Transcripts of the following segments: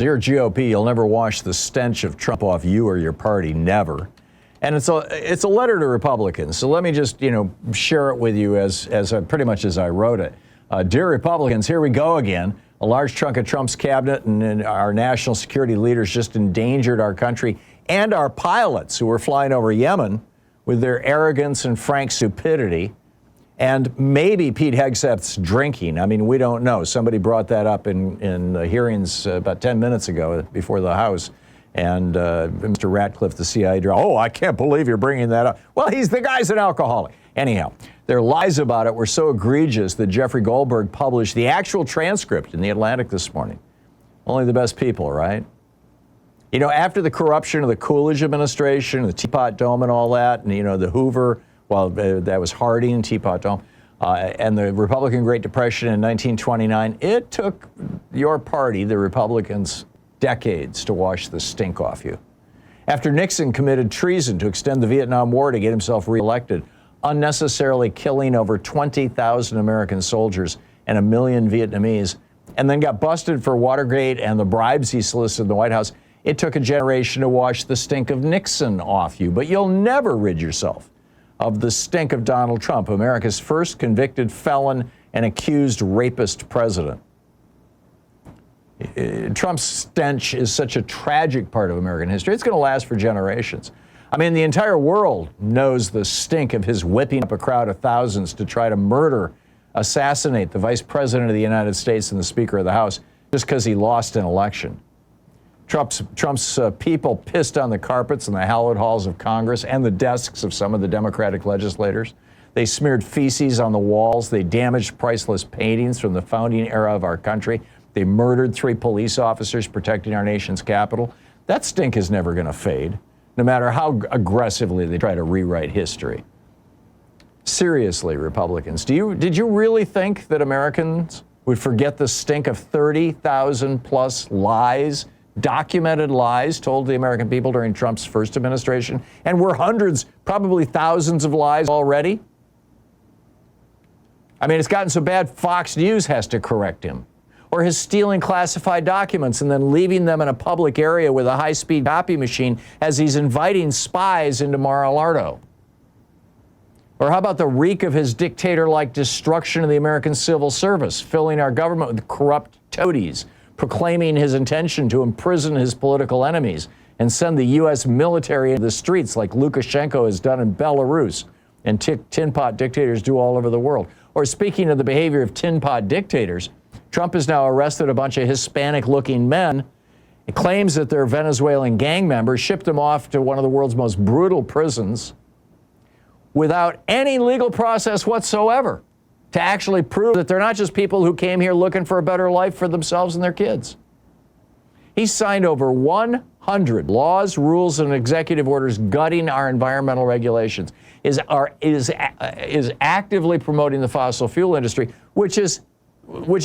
Dear GOP, you'll never wash the stench of Trump off you or your party, never. And it's a letter to Republicans. So let me just, share it with you as pretty much as I wrote it. Dear Republicans, here we go again. A large chunk of Trump's cabinet and our national security leaders just endangered our country and our pilots who were flying over Yemen with their arrogance and frank stupidity. And maybe Pete Hegseth's drinking. I mean, we don't know. Somebody brought that up in the hearings about 10 minutes ago before the House. And Mr. Ratcliffe, the CIA director, I can't believe you're bringing that up. Well, the guy's an alcoholic. Anyhow, their lies about it were so egregious that Jeffrey Goldberg published the actual transcript in The Atlantic this morning. Only the best people, right? After the corruption of the Coolidge administration, the Teapot Dome and all that, and, the Hoover, that was Harding and Teapot Dome, and the Republican Great Depression in 1929, it took your party, the Republicans, decades to wash the stink off you. After Nixon committed treason to extend the Vietnam War to get himself reelected, unnecessarily killing over 20,000 American soldiers and 1 million Vietnamese, and then got busted for Watergate and the bribes he solicited in the White House, it took a generation to wash the stink of Nixon off you. But you'll never rid yourself of the stink of Donald Trump, America's first convicted felon and accused rapist president. Trump's stench is such a tragic part of American history. It's going to last for generations. I mean, the entire world knows the stink of his whipping up a crowd of thousands to try to assassinate the Vice President of the United States and the Speaker of the House just because he lost an election. Trump's people pissed on the carpets in the hallowed halls of Congress and the desks of some of the Democratic legislators. They smeared feces on the walls. They damaged priceless paintings from the founding era of our country. They murdered 3 police officers protecting our nation's capital. That stink is never going to fade, no matter how aggressively they try to rewrite history. Seriously, Republicans, did you really think that Americans would forget the stink of 30,000 plus lies, documented lies told the American people during Trump's first administration? And were hundreds, probably thousands of lies already? I mean, it's gotten so bad, Fox News has to correct him. Or his stealing classified documents and then leaving them in a public area with a high-speed copy machine as he's inviting spies into Mar-a-Lago. Or how about the reek of his dictator-like destruction of the American civil service, filling our government with corrupt toadies, proclaiming his intention to imprison his political enemies and send the U.S. military into the streets like Lukashenko has done in Belarus and tin pot dictators do all over the world. Or speaking of the behavior of tin pot dictators, Trump has now arrested a bunch of Hispanic-looking men. He claims that they're Venezuelan gang members, shipped them off to one of the world's most brutal prisons without any legal process whatsoever to actually prove that they're not just people who came here looking for a better life for themselves and their kids. He signed over 100 laws, rules, and executive orders gutting our environmental regulations, is actively promoting the fossil fuel industry, which is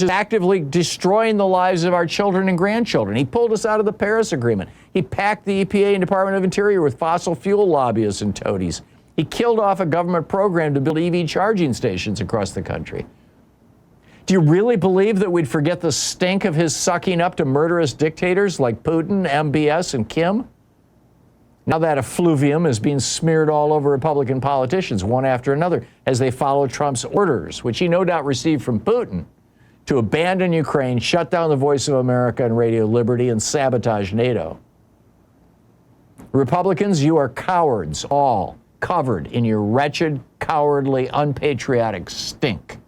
actively destroying the lives of our children and grandchildren. He pulled us out of the Paris Agreement. He packed the EPA and Department of Interior with fossil fuel lobbyists and toadies. He killed off a government program to build EV charging stations across the country. Do you really believe that we'd forget the stink of his sucking up to murderous dictators like Putin, MBS, and Kim? Now that effluvium is being smeared all over Republican politicians, one after another, as they follow Trump's orders, which he no doubt received from Putin, to abandon Ukraine, shut down the Voice of America and Radio Liberty, and sabotage NATO. Republicans, you are cowards, all covered in your wretched, cowardly, unpatriotic stink.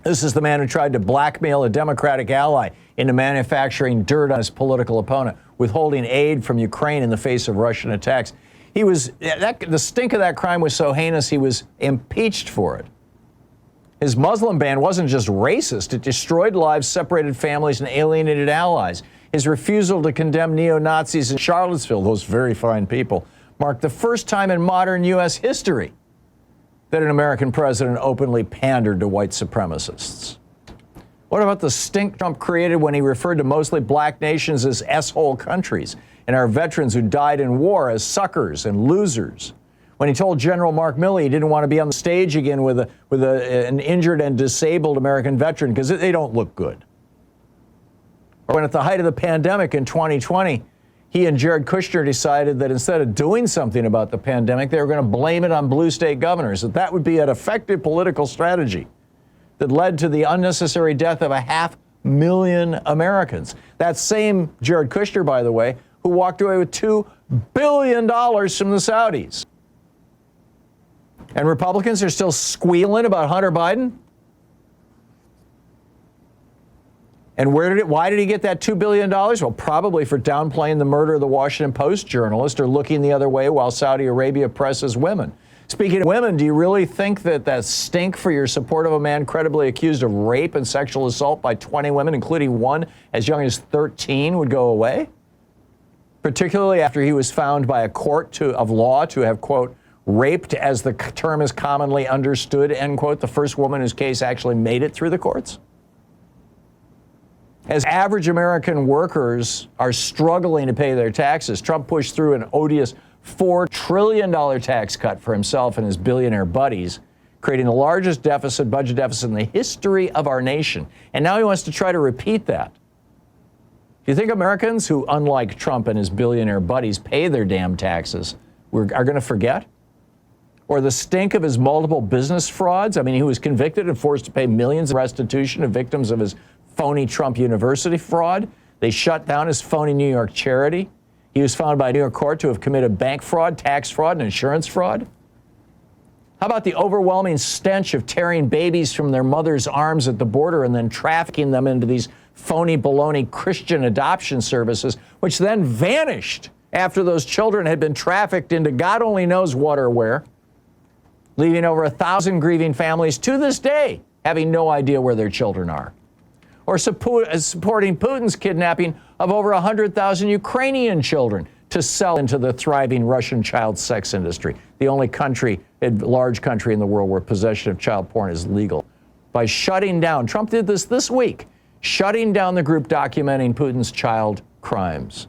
This is the man who tried to blackmail a Democratic ally into manufacturing dirt on his political opponent, withholding aid from Ukraine in the face of Russian attacks. The stink of that crime was so heinous, he was impeached for it. His Muslim ban wasn't just racist, it destroyed lives, separated families, and alienated allies. His refusal to condemn neo-Nazis in Charlottesville, those very fine people, marked the first time in modern U.S. history that an American president openly pandered to white supremacists. What about the stink Trump created when he referred to mostly black nations as S-hole countries and our veterans who died in war as suckers and losers? When he told General Mark Milley he didn't want to be on the stage again with an injured and disabled American veteran because they don't look good. Or when at the height of the pandemic in 2020, he and Jared Kushner decided that instead of doing something about the pandemic, they were going to blame it on blue state governors, that would be an effective political strategy that led to the unnecessary death of 500,000 Americans. That same Jared Kushner, by the way, who walked away with $2 billion from the Saudis. And Republicans are still squealing about Hunter Biden? And why did he get that $2 billion? Well, probably for downplaying the murder of the Washington Post journalist or looking the other way while Saudi Arabia presses women. Speaking of women, do you really think that stink for your support of a man credibly accused of rape and sexual assault by 20 women, including one as young as 13, would go away? Particularly after he was found by a court of law to have, quote, raped, as the term is commonly understood, end quote, the first woman whose case actually made it through the courts? As average American workers are struggling to pay their taxes, Trump pushed through an odious $4 trillion tax cut for himself and his billionaire buddies, creating the largest budget deficit in the history of our nation. And now he wants to try to repeat that. Do you think Americans who, unlike Trump and his billionaire buddies, pay their damn taxes are going to forget? Or the stink of his multiple business frauds? I mean, he was convicted and forced to pay millions in restitution to victims of his phony Trump University fraud. They shut down his phony New York charity. He was found by a New York court to have committed bank fraud, tax fraud, and insurance fraud. How about the overwhelming stench of tearing babies from their mother's arms at the border and then trafficking them into these phony baloney Christian adoption services, which then vanished after those children had been trafficked into God only knows what or where, leaving over 1,000 grieving families to this day having no idea where their children are. Or supporting Putin's kidnapping of over 100,000 Ukrainian children to sell into the thriving Russian child sex industry, the only large country in the world where possession of child porn is legal. By shutting down, Trump did this week, shutting down the group documenting Putin's child crimes.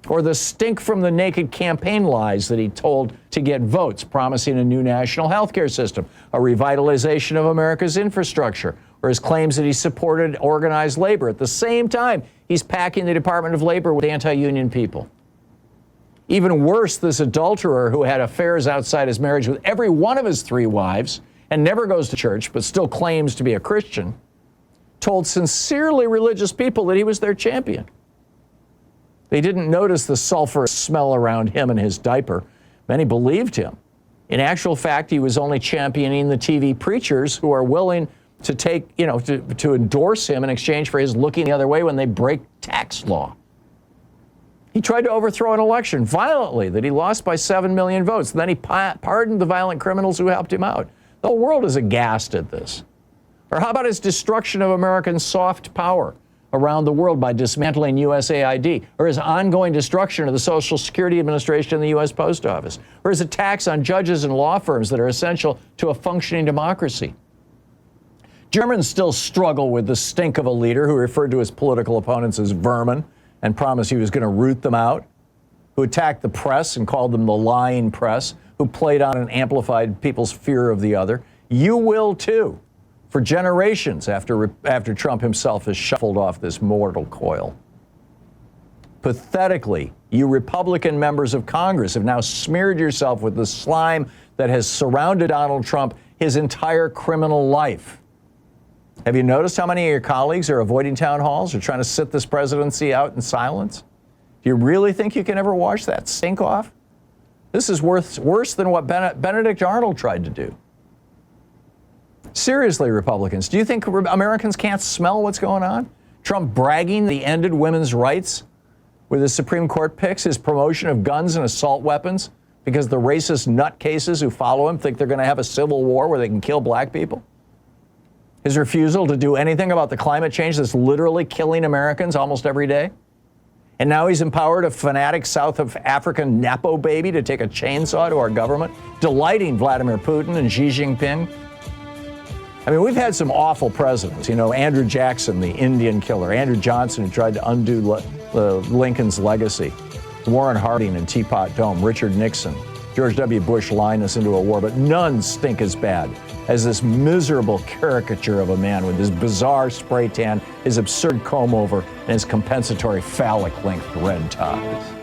Or the stink from the naked campaign lies that he told to get votes, promising a new national health care system, a revitalization of America's infrastructure, or his claims that he supported organized labor. At the same time, he's packing the Department of Labor with anti-union people. Even worse, this adulterer who had affairs outside his marriage with every one of his 3 wives and never goes to church but still claims to be a Christian, told sincerely religious people that he was their champion. They didn't notice the sulfurous smell around him and his diaper. Many believed him. In actual fact, he was only championing the TV preachers who are willing to to endorse him in exchange for his looking the other way when they break tax law. He tried to overthrow an election violently that he lost by 7 million votes. Then he pardoned the violent criminals who helped him out. The whole world is aghast at this. Or how about his destruction of American soft power around the world by dismantling USAID, or his ongoing destruction of the Social Security Administration and the U.S. Post Office, or his attacks on judges and law firms that are essential to a functioning democracy. Germans still struggle with the stink of a leader who referred to his political opponents as vermin and promised he was going to root them out, who attacked the press and called them the lying press, who played on and amplified people's fear of the other. You will too, for generations after Trump himself has shuffled off this mortal coil. Pathetically, you Republican members of Congress have now smeared yourself with the slime that has surrounded Donald Trump his entire criminal life. Have you noticed how many of your colleagues are avoiding town halls or trying to sit this presidency out in silence? Do you really think you can ever wash that stink off? This is worse than what Benedict Arnold tried to do. Seriously, Republicans, do you think Americans can't smell what's going on? Trump bragging that he ended women's rights with his Supreme Court picks, his promotion of guns and assault weapons, because the racist nutcases who follow him think they're going to have a civil war where they can kill black people? His refusal to do anything about the climate change that's literally killing Americans almost every day? And now he's empowered a fanatic South African Nepo baby to take a chainsaw to our government, delighting Vladimir Putin and Xi Jinping. I mean, we've had some awful presidents. You know, Andrew Jackson, the Indian killer. Andrew Johnson, who tried to undo Lincoln's legacy. Warren Harding and Teapot Dome. Richard Nixon. George W. Bush lying us into a war. But none stink as bad as this miserable caricature of a man with his bizarre spray tan, his absurd comb over, and his compensatory phallic-length red ties.